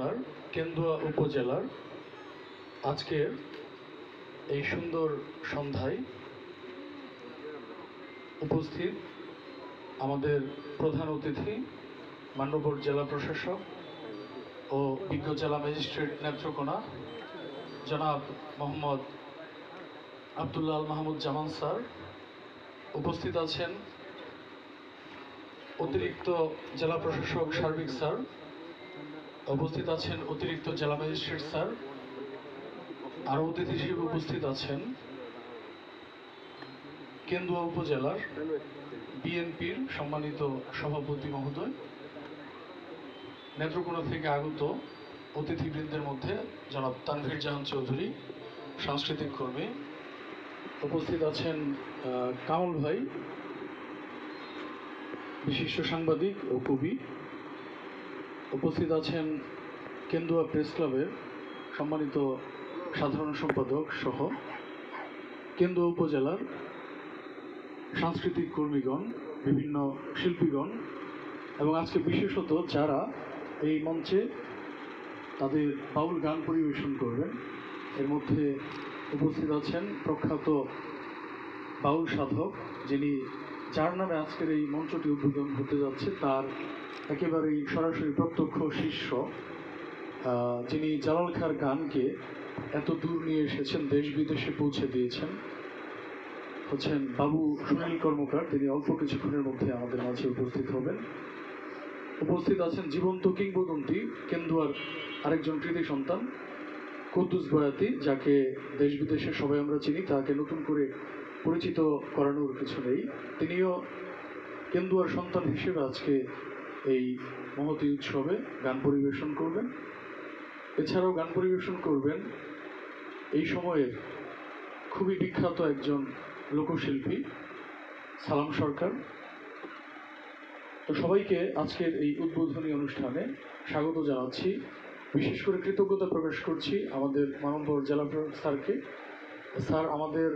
নেত্রকোনার কেন্দুয়া উপজেলার আজকের এই সুন্দর সন্ধ্যায় উপস্থিত আমাদের প্রধান অতিথি মান্যবর জেলা প্রশাসক ও বিজ্ঞ জেলা ম্যাজিস্ট্রেট নেত্রকোনা জনাব মোহাম্মদ আব্দুল্লাহ আল মাহমুদ জামান স্যার, উপস্থিত আছেন অতিরিক্ত জেলা প্রশাসক সার্বিক স্যার, উপস্থিত আছেন অতিরিক্ত জেলা ম্যাজিস্ট্রেট স্যার, আরও অতিথি হিসেবে উপস্থিত আছেন কেন্দুয়া উপজেলার বিএনপির সম্মানিত সভাপতি মহোদয়, নেত্রকোনা থেকে আগত অতিথিবৃন্দের মধ্যে জনাব তানভীর জাহান চৌধুরী, সাংস্কৃতিক কর্মী, উপস্থিত আছেন কামাল ভাই, বিশিষ্ট সাংবাদিক ও কবি, উপস্থিত আছেন কেন্দুয়া প্রেস ক্লাবের সম্মানিত সাধারণ সম্পাদক সহ কেন্দুয়া উপজেলার সাংস্কৃতিক কর্মীগণ, বিভিন্ন শিল্পীগণ এবং আজকে বিশেষত যারা এই মঞ্চে তাদের বাউল গান পরিবেশন করবেন, এর মধ্যে উপস্থিত আছেন প্রখ্যাত বাউল সাধক, যার নামে আজকের এই মঞ্চটি উদ্বোধন হতে যাচ্ছে, তার একেবারেই সরাসরি প্রত্যক্ষ শিষ্য, যিনি জালাল খাঁর গানকে এত দূর নিয়ে এসেছেন, দেশ বিদেশে পৌঁছে দিয়েছেন, হচ্ছেন বাবু সুনীল কর্মকার। তিনি অল্প কিছুক্ষণের মধ্যে আমাদের মাঝে উপস্থিত হবেন। উপস্থিত আছেন জীবন্ত কিংবদন্তি কেন্দুয়ার আরেকজন কৃতি সন্তান কুদ্দুস বয়াতি, যাকে দেশ বিদেশে সবাই আমরা চিনি, তাকে নতুন করে পরিচিত করানোর কিছু নেই। তিনিও কেন্দুয়ার সন্তান হিসেবে আজকে এই মহতী উৎসবে গান পরিবেশন করবেন। এছাড়াও গান পরিবেশন করবেন এই সময়ের খুবই বিখ্যাত একজন লোকশিল্পী সালাম সরকার। তো সবাইকে আজকের এই উদ্বোধনী অনুষ্ঠানে স্বাগত জানাচ্ছি। বিশেষ করে কৃতজ্ঞতা প্রকাশ করছি আমাদের মানববর জেলা স্যারকে। স্যার আমাদের